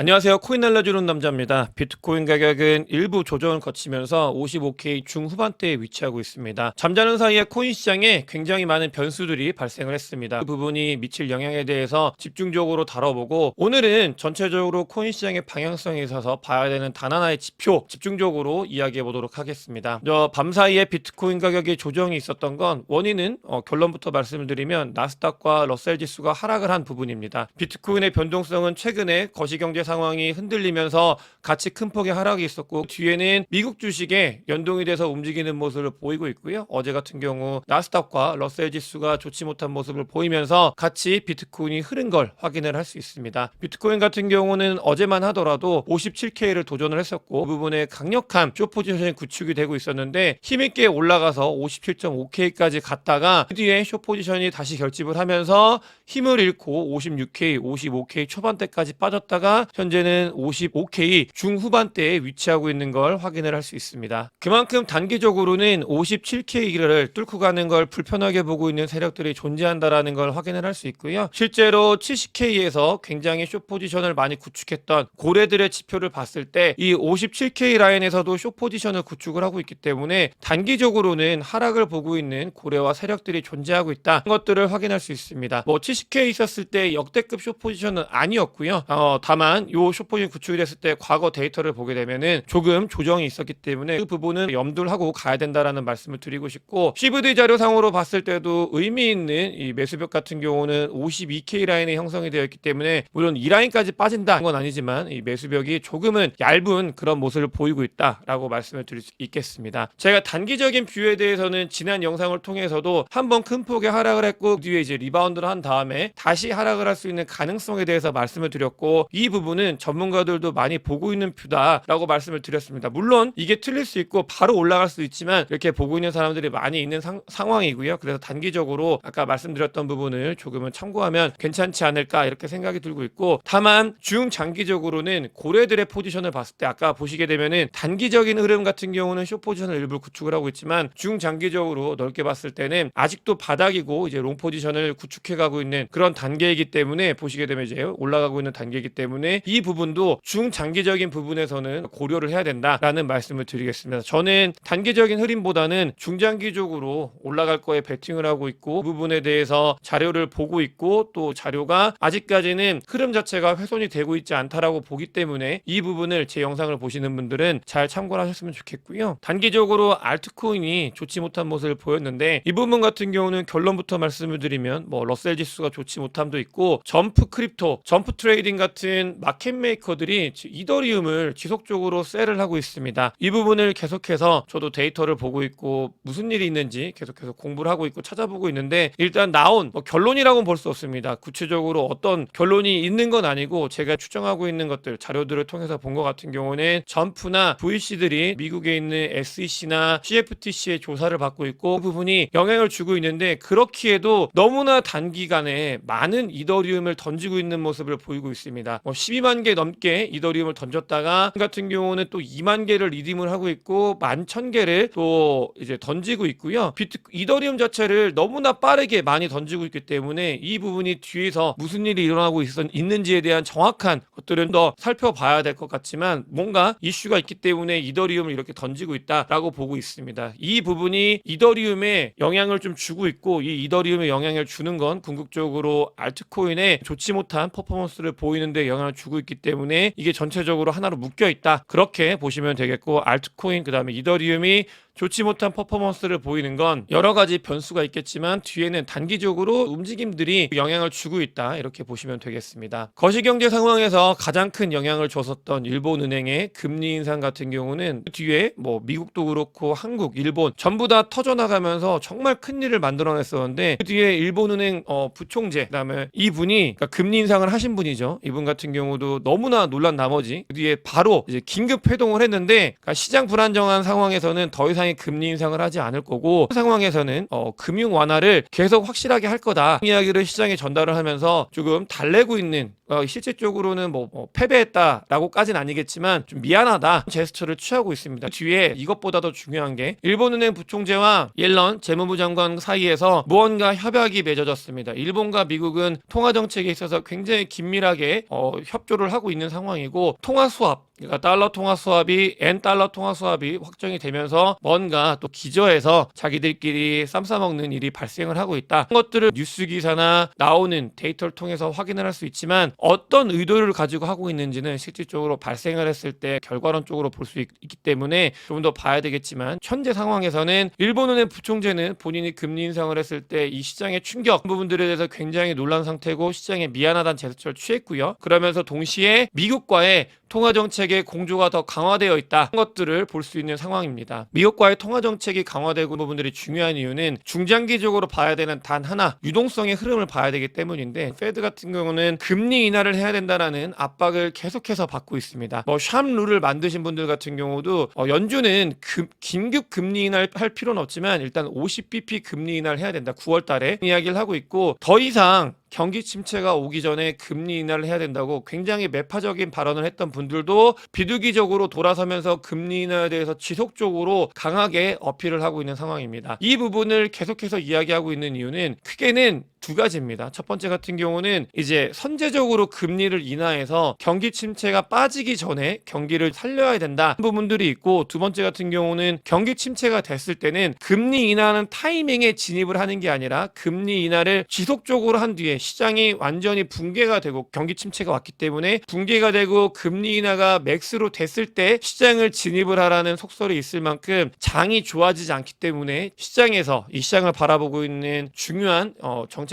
안녕하세요. 코인 알려주는 남자입니다. 비트코인 가격은 일부 조정을 거치면서 55K 중후반대에 위치하고 있습니다. 잠자는 사이에 코인 시장에 굉장히 많은 변수들이 발생을 했습니다. 그 부분이 미칠 영향에 대해서 집중적으로 다뤄보고, 오늘은 전체적으로 코인 시장의 방향성에 있어서 봐야 되는 단 하나의 지표 집중적으로 이야기해 보도록 하겠습니다. 밤 사이에 비트코인 가격의 조정이 있었던 건 원인은 결론부터 말씀을 드리면 나스닥과 러셀 지수가 하락을 한 부분입니다. 비트코인의 변동성은 최근에 거시경제 상황이 흔들리면서 같이 큰 폭의 하락이 있었고, 뒤에는 미국 주식에 연동이 돼서 움직이는 모습을 보이고 있고요. 어제 같은 경우 나스닥과 러셀 지수가 좋지 못한 모습을 보이면서 같이 비트코인이 흐른 걸 확인을 할 수 있습니다. 비트코인 같은 경우는 어제만 하더라도 57K를 도전을 했었고, 그 부분에 강력한 숏 포지션이 구축이 되고 있었는데 힘있게 올라가서 57.5K까지 갔다가 그 뒤에 숏 포지션이 다시 결집을 하면서 힘을 잃고 56K, 55K 초반대까지 빠졌다가 현재는 55K 중후반대에 위치하고 있는 걸 확인을 할 수 있습니다. 그만큼 단기적으로는 57K를 뚫고 가는 걸 불편하게 보고 있는 세력들이 존재한다라는 걸 확인을 할 수 있고요. 실제로 70K에서 굉장히 숏 포지션을 많이 구축했던 고래들의 지표를 봤을 때 이 57K 라인에서도 숏 포지션을 구축을 하고 있기 때문에 단기적으로는 하락을 보고 있는 고래와 세력들이 존재하고 있다, 것들을 확인할 수 있습니다. 70K 있었을 때 역대급 숏 포지션은 아니었고요. 다만 요 숏 포지션 구축이 됐을 때 과거 데이터를 보게 되면은 조금 조정이 있었기 때문에 그 부분은 염두를 하고 가야 된다라는 말씀을 드리고 싶고, CVD 자료상으로 봤을 때도 의미 있는 이 매수벽 같은 경우는 52K 라인에 형성이 되어 있기 때문에, 물론 이 라인까지 빠진다는 건 아니지만 이 매수벽이 조금은 얇은 그런 모습을 보이고 있다라고 말씀을 드릴 수 있겠습니다. 제가 단기적인 뷰에 대해서는 지난 영상을 통해서도 한번 큰 폭의 하락을 했고, 그 뒤에 이제 리바운드를 한 다음에 다시 하락을 할 수 있는 가능성에 대해서 말씀을 드렸고, 이 부분은 전문가들도 많이 보고 있는 뷰다라고 말씀을 드렸습니다. 물론 이게 틀릴 수 있고 바로 올라갈 수 있지만 이렇게 보고 있는 사람들이 많이 있는 상황이고요. 그래서 단기적으로 아까 말씀드렸던 부분을 조금은 참고하면 괜찮지 않을까 이렇게 생각이 들고 있고, 다만 중장기적으로는 고래들의 포지션을 봤을 때 아까 보시게 되면은 단기적인 흐름 같은 경우는 숏 포지션을 일부 구축을 하고 있지만, 중장기적으로 넓게 봤을 때는 아직도 바닥이고 이제 롱 포지션을 구축해 가고 있는 그런 단계이기 때문에, 보시게 되면 이제 올라가고 있는 단계이기 때문에 이 부분도 중장기적인 부분에서는 고려를 해야 된다라는 말씀을 드리겠습니다. 저는 단기적인 흐름보다는 중장기적으로 올라갈 거에 베팅을 하고 있고, 그 부분에 대해서 자료를 보고 있고, 또 자료가 아직까지는 흐름 자체가 훼손이 되고 있지 않다라고 보기 때문에 이 부분을 제 영상을 보시는 분들은 잘 참고를 하셨으면 좋겠고요. 단기적으로 알트코인이 좋지 못한 모습을 보였는데, 이 부분 같은 경우는 결론부터 말씀을 드리면 러셀 지수가 좋지 못함도 있고, 점프 크립토, 점프 트레이딩 같은 마켓 메이커들이 이더리움을 지속적으로 셀을 하고 있습니다. 이 부분을 계속해서 저도 데이터를 보고 있고 무슨 일이 있는지 계속해서 공부를 하고 있고 찾아보고 있는데, 일단 나온 결론이라고는 볼 수 없습니다. 구체적으로 어떤 결론이 있는 건 아니고 제가 추정하고 있는 것들, 자료들을 통해서 본 것 같은 경우는 점프나 VC들이 미국에 있는 SEC나 CFTC의 조사를 받고 있고, 그 부분이 영향을 주고 있는데, 그렇기에도 너무나 단기간에 많은 이더리움을 던지고 있는 모습을 보이고 있습니다. 12만 개 넘게 이더리움을 던졌다가 같은 경우는 또 2만 개를 리딤을 하고 있고 11,000개를 또 이제 던지고 있고요. 이더리움 자체를 너무나 빠르게 많이 던지고 있기 때문에 이 부분이 뒤에서 무슨 일이 일어나고 있는지에 대한 정확한 것들은 더 살펴봐야 될 것 같지만, 뭔가 이슈가 있기 때문에 이더리움을 이렇게 던지고 있다라고 보고 있습니다. 이 부분이 이더리움에 영향을 좀 주고 있고, 이 이더리움에 영향을 주는 건 궁극적으로 알트코인에 좋지 못한 퍼포먼스를 보이는데 영향을 주고 있기 때문에 이게 전체적으로 하나로 묶여 있다, 그렇게 보시면 되겠고, 알트코인 그 다음에 이더리움이 좋지 못한 퍼포먼스를 보이는 건 여러 가지 변수가 있겠지만 뒤에는 단기적으로 움직임들이 영향을 주고 있다, 이렇게 보시면 되겠습니다. 거시경제 상황에서 가장 큰 영향을 줬었던 일본은행의 금리 인상 같은 경우는 그 뒤에 미국도 그렇고 한국, 일본 전부 다 터져나가면서 정말 큰 일을 만들어냈었는데, 그 뒤에 일본은행 부총재, 그다음에 이분이 그러니까 금리 인상을 하신 분이죠. 이분 같은 경우도 너무나 놀란 나머지 그 뒤에 바로 이제 긴급 회동을 했는데, 그러니까 시장 불안정한 상황에서는 더 이상 이상의 금리 인상을 하지 않을 거고, 그 상황에서는 금융 완화를 계속 확실하게 할 거다 이야기를 시장에 전달을 하면서 조금 달래고 있는, 실질적으로는 패배했다라고까지는 아니겠지만 좀 미안하다 제스처를 취하고 있습니다. 뒤에 이것보다 더 중요한 게 일본은행 부총재와 옐런 재무부 장관 사이에서 무언가 협약이 맺어졌습니다. 일본과 미국은 통화 정책에 있어서 굉장히 긴밀하게 협조를 하고 있는 상황이고, 통화 수합, 그러니까 달러 통화 수합이 엔 달러 통화 수합이 확정이 되면서 뭔가 또 기저에서 자기들끼리 쌈 싸먹는 일이 발생을 하고 있다. 그런 것들을 뉴스 기사나 나오는 데이터를 통해서 확인을 할 수 있지만 어떤 의도를 가지고 하고 있는지는 실질적으로 발생을 했을 때 결과론적으로 볼 수 있기 때문에 좀 더 봐야 되겠지만, 현재 상황에서는 일본은행 부총재는 본인이 금리 인상을 했을 때 이 시장의 충격 부분들에 대해서 굉장히 놀란 상태고 시장에 미안하다는 제스처를 취했고요. 그러면서 동시에 미국과의 통화 정책의 공조가 더 강화되어 있다, 그런 것들을 볼 수 있는 상황입니다. 미국과의 통화 정책이 강화되고 부분들이 중요한 이유는 중장기적으로 봐야 되는 단 하나, 유동성의 흐름을 봐야 되기 때문인데, 페드 같은 경우는 금리 인하를 해야 된다라는 압박을 계속해서 받고 있습니다. 샴 룰을 만드신 분들 같은 경우도 연준은 긴급 금리 인하를 할 필요는 없지만 일단 50bp 금리 인하를 해야 된다, 9월 달에 이야기를 하고 있고, 더 이상 경기 침체가 오기 전에 금리 인하를 해야 된다고 굉장히 매파적인 발언을 했던 분들도 비둘기적으로 돌아서면서 금리 인하에 대해서 지속적으로 강하게 어필을 하고 있는 상황입니다. 이 부분을 계속해서 이야기하고 있는 이유는 크게는 두 가지입니다. 첫 번째 같은 경우는 이제 선제적으로 금리를 인하해서 경기 침체가 빠지기 전에 경기를 살려야 된다 부분들이 있고, 두 번째 같은 경우는 경기 침체가 됐을 때는 금리 인하는 타이밍에 진입을 하는 게 아니라 금리 인하를 지속적으로 한 뒤에 시장이 완전히 붕괴가 되고, 경기 침체가 왔기 때문에 붕괴가 되고 금리 인하가 맥스로 됐을 때 시장을 진입을 하라는 속설이 있을 만큼 장이 좋아지지 않기 때문에 시장에서 이 시장을 바라보고 있는 중요한 정책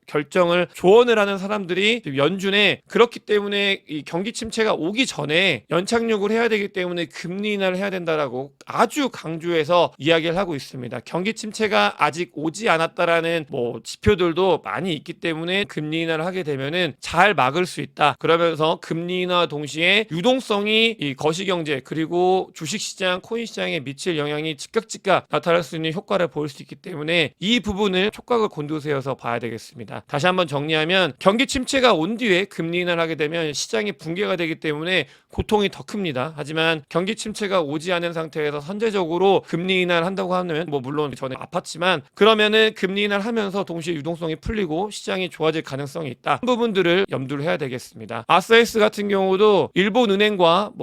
결정을 조언을 하는 사람들이 연준에, 그렇기 때문에 이 경기 침체가 오기 전에 연착륙을 해야 되기 때문에 금리 인하를 해야 된다라고 아주 강조해서 이야기를 하고 있습니다. 경기 침체가 아직 오지 않았다라는 지표들도 많이 있기 때문에 금리 인하를 하게 되면은 잘 막을 수 있다. 그러면서 금리 인하 동시에 유동성이 이 거시경제 그리고 주식시장, 코인시장에 미칠 영향이 즉각 나타날 수 있는 효과를 보일 수 있기 때문에 이 부분을 촉각을 곤두세워서 봐야 되겠습니다. 다시 한번 정리하면, 경기 침체가 온 뒤에 금리 인하를 하게 되면 시장이 붕괴가 되기 때문에 고통이 더 큽니다. 하지만 경기 침체가 오지 않은 상태에서 선제적으로 금리 인하를 한다고 하면 물론 전에 아팠지만, 그러면은 금리 인하를 하면서 동시에 유동성이 풀리고 시장이 좋아질 가능성이 있다. 그 부분들을 염두를 해야 되겠습니다. 아스에스 같은 경우도 일본 은행과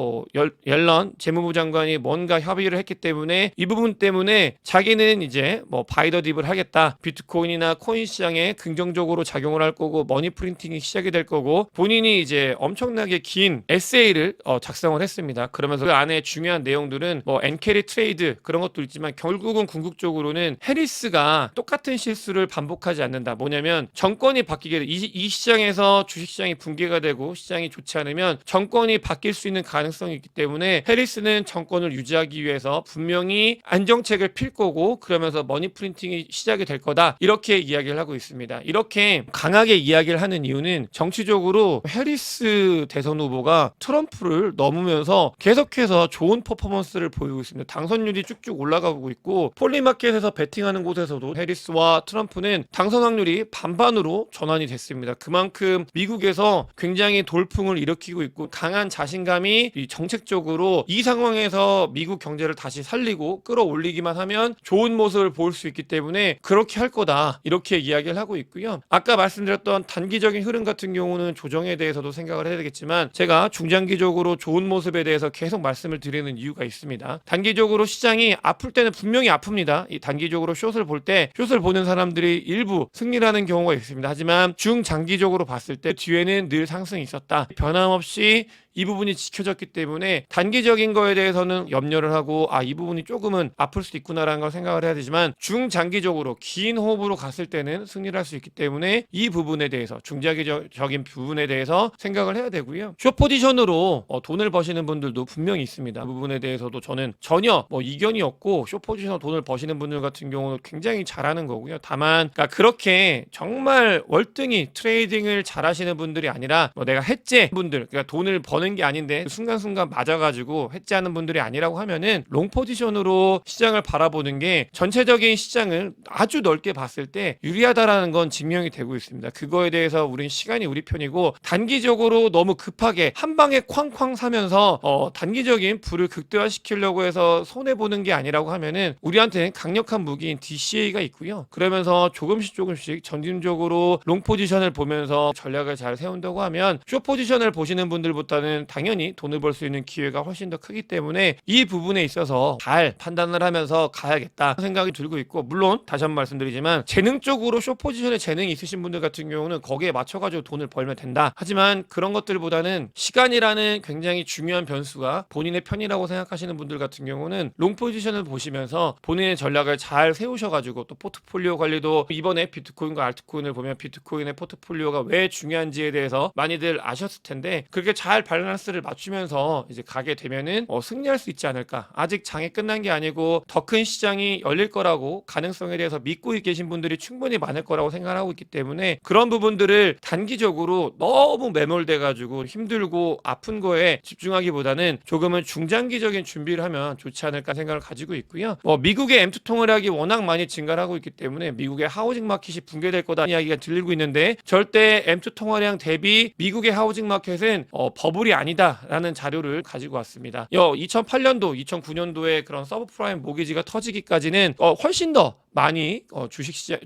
옐런 재무부 장관이 뭔가 협의를 했기 때문에 이 부분 때문에 자기는 이제 바이더 딥을 하겠다, 비트코인이나 코인 시장에 긍정적으로 작용을 할 거고 머니 프린팅이 시작이 될 거고, 본인이 이제 엄청나게 긴 에세이를 작성을 했습니다. 그러면서 그 안에 중요한 내용들은 엔캐리 트레이드 그런 것도 있지만, 결국은 궁극적으로는 해리스가 똑같은 실수를 반복하지 않는다. 뭐냐면 정권이 바뀌게 이 시장에서 주식시장이 붕괴가 되고 시장이 좋지 않으면 정권이 바뀔 수 있는 가능성이 있기 때문에 해리스는 정권을 유지하기 위해서 분명히 안정책을 필 거고, 그러면서 머니 프린팅이 시작이 될 거다, 이렇게 이야기를 하고 있습니다. 이렇게 강하게 이야기를 하는 이유는 정치적으로 해리스 대선 후보가 트럼프를 넘으면서 계속해서 좋은 퍼포먼스를 보이고 있습니다. 당선율이 쭉쭉 올라가고 있고, 폴리마켓에서 베팅하는 곳에서도 해리스와 트럼프는 당선 확률이 반반으로 전환이 됐습니다. 그만큼 미국에서 굉장히 돌풍을 일으키고 있고, 강한 자신감이 정책적으로 이 상황에서 미국 경제를 다시 살리고 끌어올리기만 하면 좋은 모습을 보일 수 있기 때문에 그렇게 할 거다, 이렇게 이야기를 하고 있고요. 아까 말씀드렸던 단기적인 흐름 같은 경우는 조정에 대해서도 생각을 해야 되겠지만, 제가 중장기적으로 좋은 모습에 대해서 계속 말씀을 드리는 이유가 있습니다. 단기적으로 시장이 아플 때는 분명히 아픕니다. 이 단기적으로 숏을 볼 때 숏을 보는 사람들이 일부 승리를 하는 경우가 있습니다. 하지만 중장기적으로 봤을 때 뒤에는 늘 상승이 있었다. 변함없이 이 부분이 지켜졌기 때문에 단기적인 거에 대해서는 염려를 하고, 이 부분이 조금은 아플 수도 있구나라는 걸 생각을 해야 되지만, 중장기적으로 긴 호흡으로 갔을 때는 승리를 할 수 있기 때문에 이 부분에 대해서, 중장기적인 부분에 대해서 생각을 해야 되고요. 숏 포지션으로 돈을 버시는 분들도 분명히 있습니다. 그 부분에 대해서도 저는 전혀 이견이 없고, 숏 포지션으로 돈을 버시는 분들 같은 경우는 굉장히 잘하는 거고요. 다만 그렇게 정말 월등히 트레이딩을 잘하시는 분들이 아니라 내가 해제 분들, 그러니까 돈을 버는 많은 게 아닌데 순간순간 맞아가지고 해지하는 분들이 아니라고 하면은 롱 포지션으로 시장을 바라보는 게 전체적인 시장을 아주 넓게 봤을 때 유리하다라는 건 증명이 되고 있습니다. 그거에 대해서 우린 시간이 우리 편이고, 단기적으로 너무 급하게 한 방에 쾅쾅 사면서 단기적인 불을 극대화시키려고 해서 손해보는 게 아니라고 하면은 우리한테는 강력한 무기인 DCA가 있고요. 그러면서 조금씩 점진적으로 롱 포지션을 보면서 전략을 잘 세운다고 하면 숏 포지션을 보시는 분들보다는 당연히 돈을 벌 수 있는 기회가 훨씬 더 크기 때문에 이 부분에 있어서 잘 판단을 하면서 가야겠다 생각이 들고 있고, 물론 다시 한번 말씀드리지만 재능적으로 숏 포지션에 재능이 있으신 분들 같은 경우는 거기에 맞춰가지고 돈을 벌면 된다. 하지만 그런 것들보다는 시간이라는 굉장히 중요한 변수가 본인의 편이라고 생각하시는 분들 같은 경우는 롱 포지션을 보시면서 본인의 전략을 잘 세우셔가지고, 또 포트폴리오 관리도 이번에 비트코인과 알트코인을 보면 비트코인의 포트폴리오가 왜 중요한지에 대해서 많이들 아셨을 텐데, 그렇게 잘 밸런스를 맞추면서 이제 가게 되면은 승리할 수 있지 않을까. 아직 장이 끝난 게 아니고 더 큰 시장이 열릴 거라고 가능성에 대해서 믿고 계신 분들이 충분히 많을 거라고 생각하고 있기 때문에, 그런 부분들을 단기적으로 너무 매몰돼 가지고 힘들고 아픈 거에 집중하기보다는 조금은 중장기적인 준비를 하면 좋지 않을까 생각을 가지고 있고요. 미국의 M2 통화량이 워낙 많이 증가를 하고 있기 때문에 미국의 하우징 마켓이 붕괴될 거다 이야기가 들리고 있는데, 절대 M2 통화량 대비 미국의 하우징 마켓은 버블이 아니다라는 자료를 가지고 왔습니다. 2008년도, 2009년도에 그런 서브프라임 모기지가 터지기까지는 훨씬 더 많이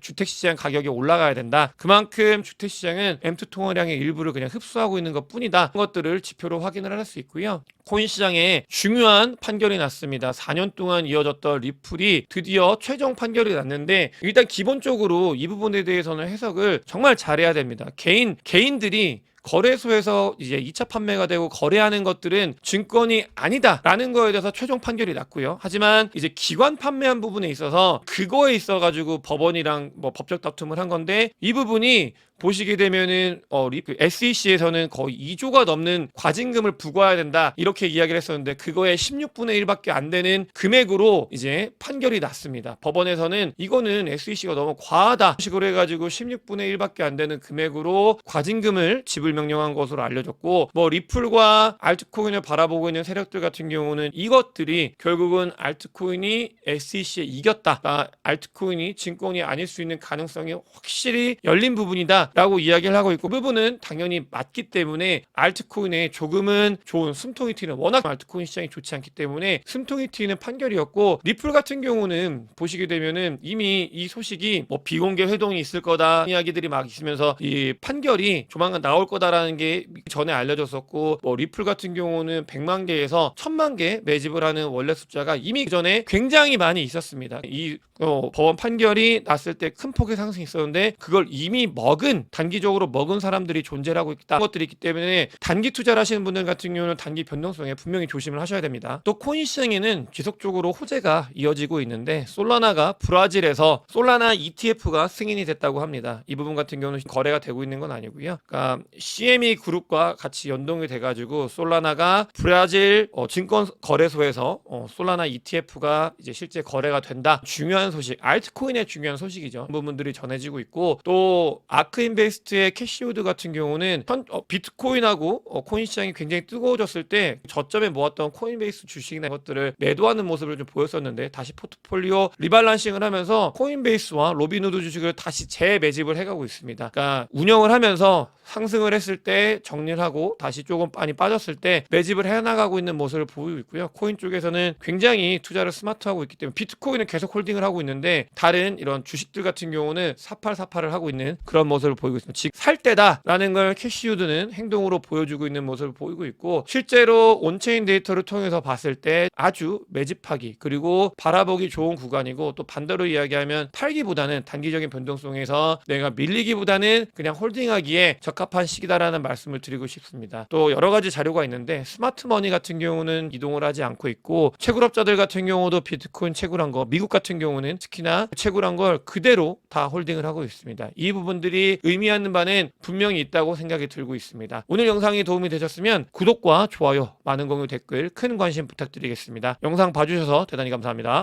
주택시장 가격이 올라가야 된다. 그만큼 주택시장은 M2 통화량의 일부를 그냥 흡수하고 있는 것 뿐이다. 그런 것들을 지표로 확인을 할 수 있고요. 코인 시장에 중요한 판결이 났습니다. 4년 동안 이어졌던 리플이 드디어 최종 판결이 났는데, 일단 기본적으로 이 부분에 대해서는 해석을 정말 잘해야 됩니다. 개인들이 거래소에서 이제 2차 판매가 되고 거래하는 것들은 증권이 아니다라는 거에 대해서 최종 판결이 났고요. 하지만 이제 기관 판매한 부분에 있어서 그거에 있어가지고 법원이랑 법적 다툼을 한 건데, 이 부분이 보시게 되면은 SEC에서는 거의 2조가 넘는 과징금을 부과해야 된다 이렇게 이야기를 했었는데, 그거의 16분의 1밖에 안 되는 금액으로 이제 판결이 났습니다. 법원에서는 이거는 SEC가 너무 과하다 식으로 해가지고 16분의 1밖에 안 되는 금액으로 과징금을 지불 명령한 것으로 알려졌고, 리플과 알트코인을 바라보고 있는 세력들 같은 경우는 이것들이 결국은 알트코인이 SEC에 이겼다, 그러니까 알트코인이 증권이 아닐 수 있는 가능성이 확실히 열린 부분이다 라고 이야기를 하고 있고, 그 부분은 당연히 맞기 때문에 알트코인에 조금은 좋은, 숨통이 튀는, 워낙 알트코인 시장이 좋지 않기 때문에 숨통이 튀는 판결이었고, 리플 같은 경우는 보시게 되면은 이미 이 소식이 비공개 회동이 있을 거다 이야기들이 막 있으면서 이 판결이 조만간 나올 거다라는 게 전에 알려졌었고, 리플 같은 경우는 100만 개에서 1000만 개 매집을 하는 원래 숫자가 이미 그전에 굉장히 많이 있었습니다. 이 법원 판결이 났을 때 큰 폭의 상승이 있었는데, 그걸 이미 단기적으로 먹은 사람들이 존재하고 있다, 것들이 있기 때문에 단기 투자를 하시는 분들 같은 경우는 단기 변동성에 분명히 조심을 하셔야 됩니다. 또 코인 시장에는 지속적으로 호재가 이어지고 있는데, 솔라나가 브라질에서 솔라나 ETF가 승인이 됐다고 합니다. 이 부분 같은 경우는 거래가 되고 있는 건 아니고요. 그러니까 CME 그룹과 같이 연동이 돼가지고 솔라나가 브라질 증권 거래소에서 솔라나 ETF가 이제 실제 거래가 된다. 중요한 소식, 알트코인의 중요한 소식이죠. 부분들이 전해지고 있고, 또 아크인베스트의 캐시우드 같은 경우는 비트코인하고 코인 시장이 굉장히 뜨거워졌을 때 저점에 모았던 코인베이스 주식이나 것들을 매도하는 모습을 좀 보였었는데, 다시 포트폴리오 리밸런싱을 하면서 코인베이스와 로빈후드 주식을 다시 재매집을 해가고 있습니다. 그러니까 운영을 하면서 상승을 했을 때 정리를 하고 다시 조금 많이 빠졌을 때 매집을 해나가고 있는 모습을 보이고 있고요. 코인 쪽에서는 굉장히 투자를 스마트하고 있기 때문에 비트코인은 계속 홀딩을 하고 있는데, 다른 이런 주식들 같은 경우는 사팔사팔을 하고 있는 그런 모습을 보이고 있습니다. 즉 살 때다라는 걸 캐시우드는 행동으로 보여주고 있는 모습을 보이고 있고, 실제로 온체인 데이터를 통해서 봤을 때 아주 매집하기 그리고 바라보기 좋은 구간이고, 또 반대로 이야기하면 팔기보다는 단기적인 변동성에서 내가 밀리기보다는 그냥 홀딩하기에 적합한 시기다라는 말씀을 드리고 싶습니다. 또 여러 가지 자료가 있는데, 스마트머니 같은 경우는 이동을 하지 않고 있고, 채굴업자들 같은 경우도 비트코인 채굴한 거, 미국 같은 경우는 특히나 채굴한 걸 그대로 다 홀딩을 하고 있습니다. 이 부분들이 의미하는 바는 분명히 있다고 생각이 들고 있습니다. 오늘 영상이 도움이 되셨으면 구독과 좋아요, 많은 공유, 댓글, 큰 관심 부탁드리겠습니다. 영상 봐주셔서 대단히 감사합니다.